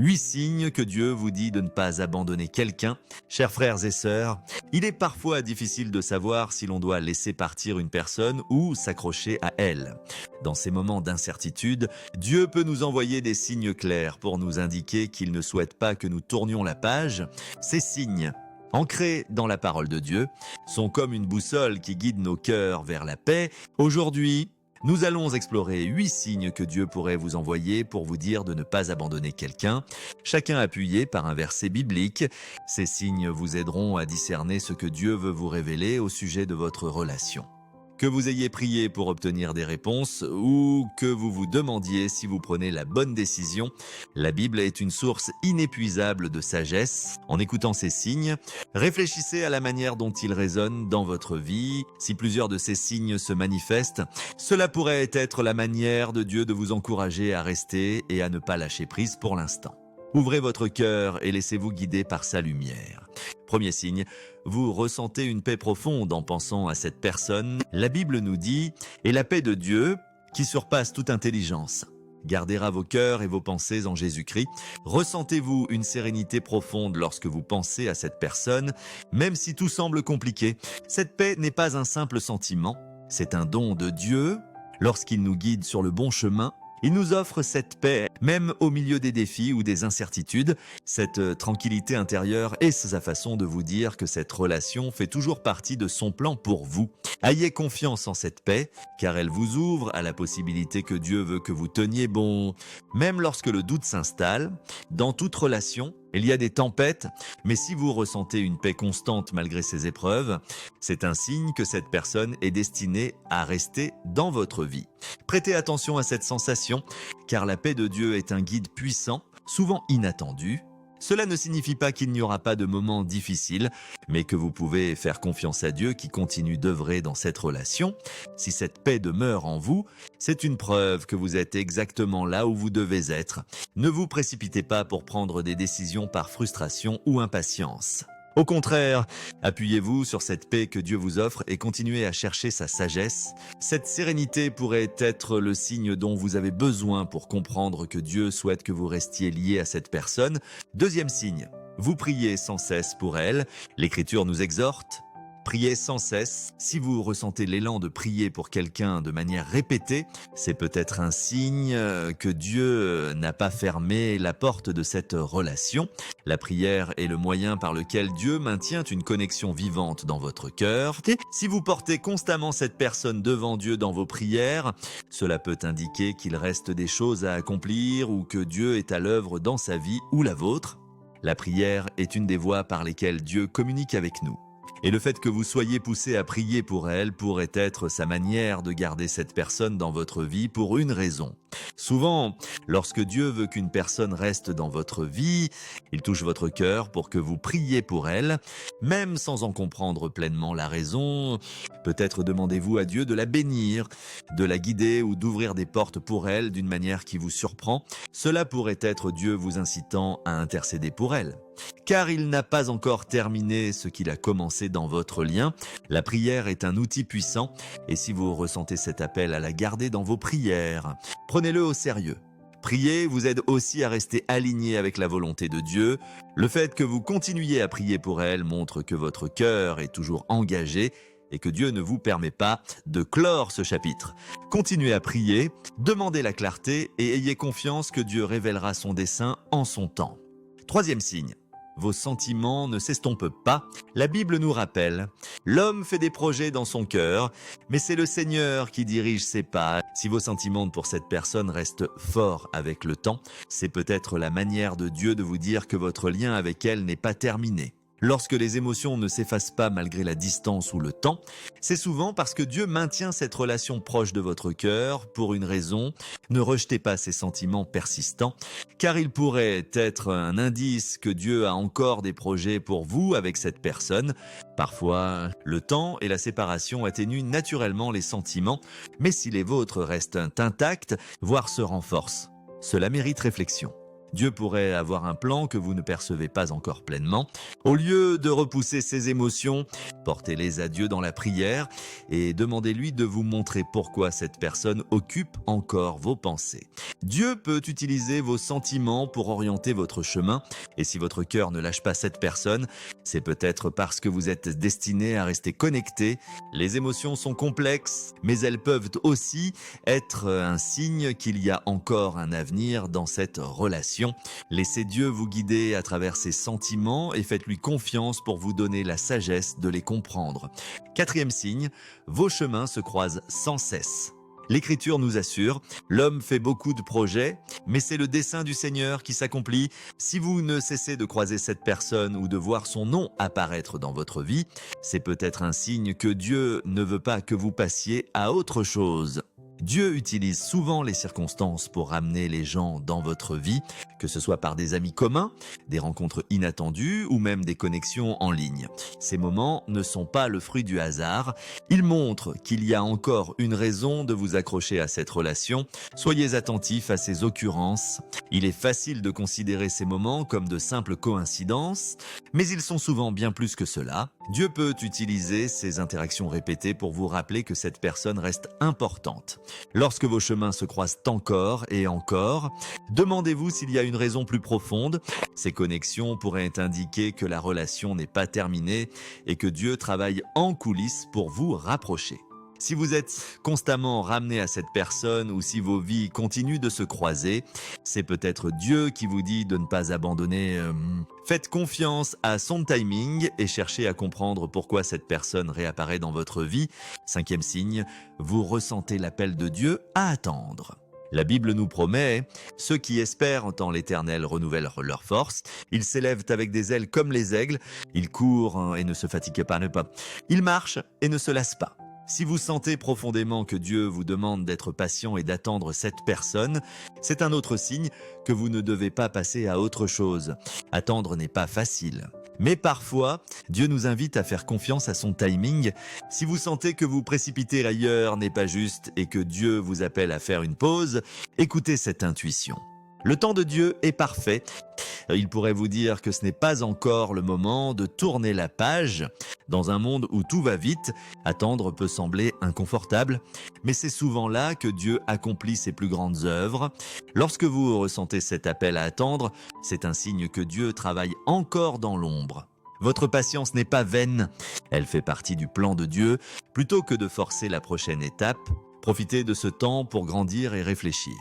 8 signes que Dieu vous dit de ne pas abandonner quelqu'un. Chers frères et sœurs, il est parfois difficile de savoir si l'on doit laisser partir une personne ou s'accrocher à elle. Dans ces moments d'incertitude, Dieu peut nous envoyer des signes clairs pour nous indiquer qu'il ne souhaite pas que nous tournions la page. Ces signes, ancrés dans la parole de Dieu, sont comme une boussole qui guide nos cœurs vers la paix. Aujourd'hui, nous allons explorer 8 signes que Dieu pourrait vous envoyer pour vous dire de ne pas abandonner quelqu'un, chacun appuyé par un verset biblique. Ces signes vous aideront à discerner ce que Dieu veut vous révéler au sujet de votre relation. Que vous ayez prié pour obtenir des réponses ou que vous vous demandiez si vous prenez la bonne décision, la Bible est une source inépuisable de sagesse. En écoutant ces signes, réfléchissez à la manière dont ils résonnent dans votre vie. Si plusieurs de ces signes se manifestent, cela pourrait être la manière de Dieu de vous encourager à rester et à ne pas lâcher prise pour l'instant. Ouvrez votre cœur et laissez-vous guider par sa lumière. Premier signe, vous ressentez une paix profonde en pensant à cette personne. La Bible nous dit « Et la paix de Dieu, qui surpasse toute intelligence, gardera vos cœurs et vos pensées en Jésus-Christ. » Ressentez-vous une sérénité profonde lorsque vous pensez à cette personne, même si tout semble compliqué. Cette paix n'est pas un simple sentiment, c'est un don de Dieu. Lorsqu'il nous guide sur le bon chemin, il nous offre cette paix, même au milieu des défis ou des incertitudes. Cette tranquillité intérieure est sa façon de vous dire que cette relation fait toujours partie de son plan pour vous. Ayez confiance en cette paix, car elle vous ouvre à la possibilité que Dieu veut que vous teniez bon. Même lorsque le doute s'installe, dans toute relation, il y a des tempêtes, mais si vous ressentez une paix constante malgré ces épreuves, c'est un signe que cette personne est destinée à rester dans votre vie. Prêtez attention à cette sensation, car la paix de Dieu est un guide puissant, souvent inattendu. Cela ne signifie pas qu'il n'y aura pas de moments difficiles, mais que vous pouvez faire confiance à Dieu qui continue d'œuvrer dans cette relation. Si cette paix demeure en vous, c'est une preuve que vous êtes exactement là où vous devez être. Ne vous précipitez pas pour prendre des décisions par frustration ou impatience. Au contraire, appuyez-vous sur cette paix que Dieu vous offre et continuez à chercher sa sagesse. Cette sérénité pourrait être le signe dont vous avez besoin pour comprendre que Dieu souhaite que vous restiez lié à cette personne. Deuxième signe, vous priez sans cesse pour elle. L'Écriture nous exhorte. Priez sans cesse. Si vous ressentez l'élan de prier pour quelqu'un de manière répétée, c'est peut-être un signe que Dieu n'a pas fermé la porte de cette relation. La prière est le moyen par lequel Dieu maintient une connexion vivante dans votre cœur. Si vous portez constamment cette personne devant Dieu dans vos prières, cela peut indiquer qu'il reste des choses à accomplir ou que Dieu est à l'œuvre dans sa vie ou la vôtre. La prière est une des voies par lesquelles Dieu communique avec nous. Et le fait que vous soyez poussé à prier pour elle pourrait être sa manière de garder cette personne dans votre vie pour une raison. Souvent, lorsque Dieu veut qu'une personne reste dans votre vie, il touche votre cœur pour que vous priez pour elle, même sans en comprendre pleinement la raison. Peut-être demandez-vous à Dieu de la bénir, de la guider ou d'ouvrir des portes pour elle d'une manière qui vous surprend. Cela pourrait être Dieu vous incitant à intercéder pour elle. Car il n'a pas encore terminé ce qu'il a commencé dans votre lien. La prière est un outil puissant et si vous ressentez cet appel à la garder dans vos prières, prenez-le au sérieux. Prier vous aide aussi à rester aligné avec la volonté de Dieu. Le fait que vous continuiez à prier pour elle montre que votre cœur est toujours engagé et que Dieu ne vous permet pas de clore ce chapitre. Continuez à prier, demandez la clarté et ayez confiance que Dieu révélera son dessein en son temps. Troisième signe. Vos sentiments ne s'estompent pas. La Bible nous rappelle, l'homme fait des projets dans son cœur, mais c'est le Seigneur qui dirige ses pas. Si vos sentiments pour cette personne restent forts avec le temps, c'est peut-être la manière de Dieu de vous dire que votre lien avec elle n'est pas terminé. Lorsque les émotions ne s'effacent pas malgré la distance ou le temps, c'est souvent parce que Dieu maintient cette relation proche de votre cœur pour une raison. Ne rejetez pas ces sentiments persistants, car ils pourraient être un indice que Dieu a encore des projets pour vous avec cette personne. Parfois, le temps et la séparation atténuent naturellement les sentiments, mais si les vôtres restent intacts, voire se renforcent, cela mérite réflexion. Dieu pourrait avoir un plan que vous ne percevez pas encore pleinement. Au lieu de repousser ces émotions, Portez-les à Dieu dans la prière et demandez-lui de vous montrer pourquoi cette personne occupe encore vos pensées. Dieu peut utiliser vos sentiments pour orienter votre chemin et si votre cœur ne lâche pas cette personne, c'est peut-être parce que vous êtes destiné à rester connecté. Les émotions sont complexes, mais elles peuvent aussi être un signe qu'il y a encore un avenir dans cette relation. Laissez Dieu vous guider à travers ses sentiments et faites-lui confiance pour vous donner la sagesse de les comprendre. Quatrième signe, vos chemins se croisent sans cesse. L'Écriture nous assure, l'homme fait beaucoup de projets, mais c'est le dessein du Seigneur qui s'accomplit. Si vous ne cessez de croiser cette personne ou de voir son nom apparaître dans votre vie, c'est peut-être un signe que Dieu ne veut pas que vous passiez à autre chose. Dieu utilise souvent les circonstances pour ramener les gens dans votre vie, que ce soit par des amis communs, des rencontres inattendues ou même des connexions en ligne. Ces moments ne sont pas le fruit du hasard, ils montrent qu'il y a encore une raison de vous accrocher à cette relation. Soyez attentifs à ces occurrences. Il est facile de considérer ces moments comme de simples coïncidences, mais ils sont souvent bien plus que cela. Dieu peut utiliser ces interactions répétées pour vous rappeler que cette personne reste importante. Lorsque vos chemins se croisent encore et encore, demandez-vous s'il y a une raison plus profonde. Ces connexions pourraient indiquer que la relation n'est pas terminée et que Dieu travaille en coulisses pour vous rapprocher. Si vous êtes constamment ramené à cette personne ou si vos vies continuent de se croiser, c'est peut-être Dieu qui vous dit de ne pas abandonner. Faites confiance à son timing et cherchez à comprendre pourquoi cette personne réapparaît dans votre vie. Cinquième signe, vous ressentez l'appel de Dieu à attendre. La Bible nous promet, ceux qui espèrent en l'Éternel renouvellent leur force, ils s'élèvent avec des ailes comme les aigles, ils courent et ne se fatiguent pas, ils marchent et ne se lassent pas. Si vous sentez profondément que Dieu vous demande d'être patient et d'attendre cette personne, c'est un autre signe que vous ne devez pas passer à autre chose. Attendre n'est pas facile. Mais parfois, Dieu nous invite à faire confiance à son timing. Si vous sentez que vous précipitez ailleurs n'est pas juste et que Dieu vous appelle à faire une pause, écoutez cette intuition. Le temps de Dieu est parfait. Il pourrait vous dire que ce n'est pas encore le moment de tourner la page. Dans un monde où tout va vite, attendre peut sembler inconfortable, mais c'est souvent là que Dieu accomplit ses plus grandes œuvres. Lorsque vous ressentez cet appel à attendre, c'est un signe que Dieu travaille encore dans l'ombre. Votre patience n'est pas vaine, elle fait partie du plan de Dieu. Plutôt que de forcer la prochaine étape, profitez de ce temps pour grandir et réfléchir.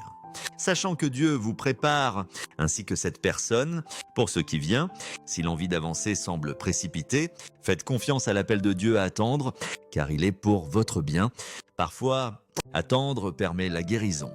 Sachant que Dieu vous prépare, ainsi que cette personne, pour ce qui vient, si l'envie d'avancer semble précipitée, faites confiance à l'appel de Dieu à attendre, car il est pour votre bien. Parfois, attendre permet la guérison,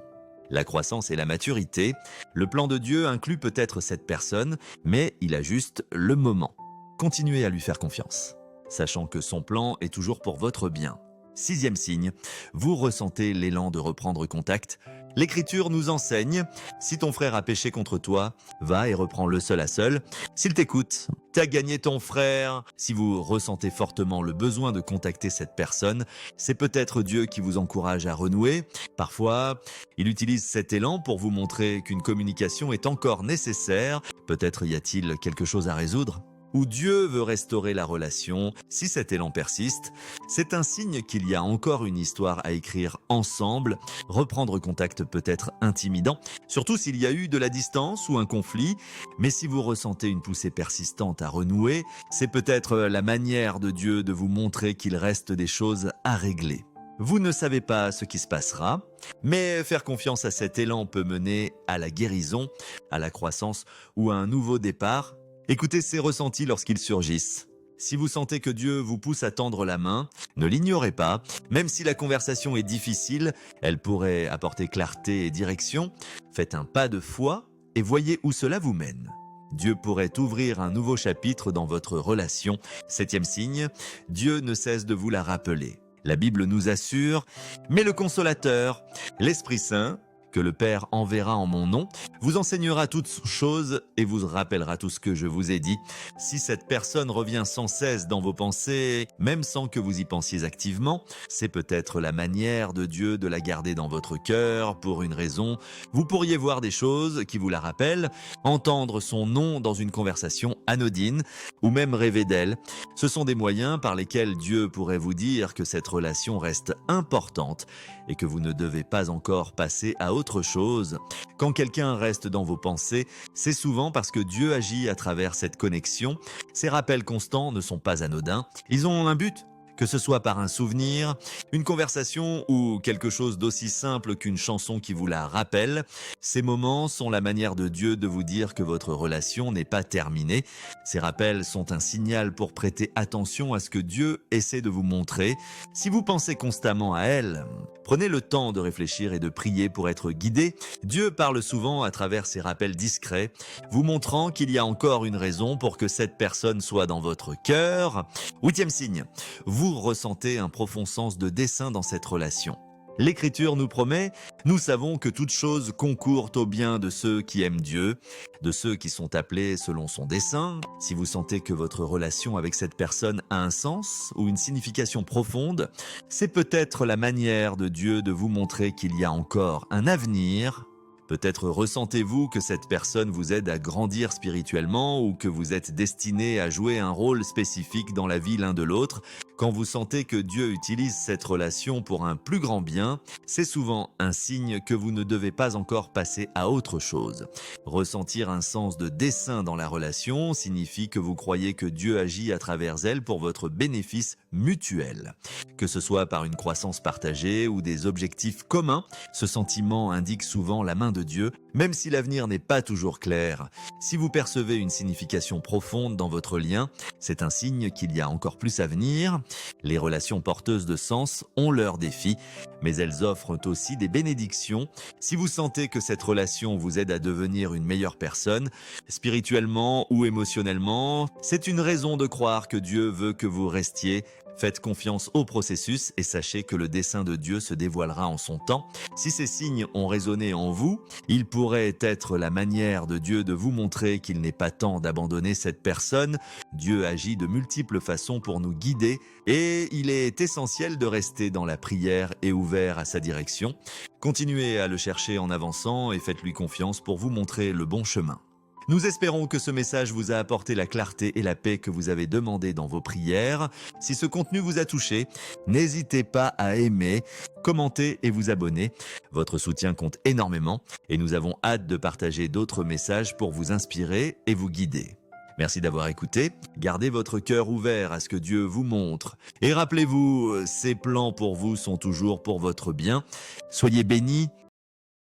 la croissance et la maturité. Le plan de Dieu inclut peut-être cette personne, mais il ajuste le moment. Continuez à lui faire confiance, sachant que son plan est toujours pour votre bien. Sixième signe, vous ressentez l'élan de reprendre contact. L'Écriture nous enseigne, si ton frère a péché contre toi, va et reprends-le seul à seul. S'il t'écoute, t'as gagné ton frère. Si vous ressentez fortement le besoin de contacter cette personne, c'est peut-être Dieu qui vous encourage à renouer. Parfois, il utilise cet élan pour vous montrer qu'une communication est encore nécessaire. Peut-être y a-t-il quelque chose à résoudre ? Où Dieu veut restaurer la relation, si cet élan persiste, c'est un signe qu'il y a encore une histoire à écrire ensemble. Reprendre contact peut être intimidant, surtout s'il y a eu de la distance ou un conflit, mais si vous ressentez une poussée persistante à renouer, c'est peut-être la manière de Dieu de vous montrer qu'il reste des choses à régler. Vous ne savez pas ce qui se passera, mais faire confiance à cet élan peut mener à la guérison, à la croissance ou à un nouveau départ. Écoutez ces ressentis lorsqu'ils surgissent. Si vous sentez que Dieu vous pousse à tendre la main, ne l'ignorez pas. Même si la conversation est difficile, elle pourrait apporter clarté et direction. Faites un pas de foi et voyez où cela vous mène. Dieu pourrait ouvrir un nouveau chapitre dans votre relation. Septième signe, Dieu ne cesse de vous la rappeler. La Bible nous assure, mais le Consolateur, l'Esprit Saint, que le Père enverra en mon nom, vous enseignera toutes choses et vous rappellera tout ce que je vous ai dit. Si cette personne revient sans cesse dans vos pensées, même sans que vous y pensiez activement, c'est peut-être la manière de Dieu de la garder dans votre cœur pour une raison. Vous pourriez voir des choses qui vous la rappellent, entendre son nom dans une conversation anodine ou même rêver d'elle. Ce sont des moyens par lesquels Dieu pourrait vous dire que cette relation reste importante et que vous ne devez pas encore passer à autre chose. Quand quelqu'un reste dans vos pensées, c'est souvent parce que Dieu agit à travers cette connexion. Ces rappels constants ne sont pas anodins. Ils ont un but. Que ce soit par un souvenir, une conversation ou quelque chose d'aussi simple qu'une chanson qui vous la rappelle, ces moments sont la manière de Dieu de vous dire que votre relation n'est pas terminée. Ces rappels sont un signal pour prêter attention à ce que Dieu essaie de vous montrer. Si vous pensez constamment à elle, prenez le temps de réfléchir et de prier pour être guidé. Dieu parle souvent à travers ces rappels discrets, vous montrant qu'il y a encore une raison pour que cette personne soit dans votre cœur. 8e signe, vous ressentez un profond sens de dessein dans cette relation. L'Écriture nous promet, nous savons que toute chose concourt au bien de ceux qui aiment Dieu, de ceux qui sont appelés selon son dessein. Si vous sentez que votre relation avec cette personne a un sens ou une signification profonde, c'est peut-être la manière de Dieu de vous montrer qu'il y a encore un avenir. Peut-être ressentez-vous que cette personne vous aide à grandir spirituellement ou que vous êtes destiné à jouer un rôle spécifique dans la vie l'un de l'autre. Quand vous sentez que Dieu utilise cette relation pour un plus grand bien, c'est souvent un signe que vous ne devez pas encore passer à autre chose. Ressentir un sens de dessein dans la relation signifie que vous croyez que Dieu agit à travers elle pour votre bénéfice mutuel. Que ce soit par une croissance partagée ou des objectifs communs, ce sentiment indique souvent la main de Dieu, même si l'avenir n'est pas toujours clair. Si vous percevez une signification profonde dans votre lien, c'est un signe qu'il y a encore plus à venir. Les relations porteuses de sens ont leurs défis, mais elles offrent aussi des bénédictions. Si vous sentez que cette relation vous aide à devenir une meilleure personne, spirituellement ou émotionnellement, c'est une raison de croire que Dieu veut que vous restiez. Faites confiance au processus et sachez que le dessein de Dieu se dévoilera en son temps. Si ces signes ont résonné en vous, ils pourraient être la manière de Dieu de vous montrer qu'il n'est pas temps d'abandonner cette personne. Dieu agit de multiples façons pour nous guider et il est essentiel de rester dans la prière et ouvert à sa direction. Continuez à le chercher en avançant et faites-lui confiance pour vous montrer le bon chemin. Nous espérons que ce message vous a apporté la clarté et la paix que vous avez demandé dans vos prières. Si ce contenu vous a touché, n'hésitez pas à aimer, commenter et vous abonner. Votre soutien compte énormément et nous avons hâte de partager d'autres messages pour vous inspirer et vous guider. Merci d'avoir écouté. Gardez votre cœur ouvert à ce que Dieu vous montre. Et rappelez-vous, ses plans pour vous sont toujours pour votre bien. Soyez bénis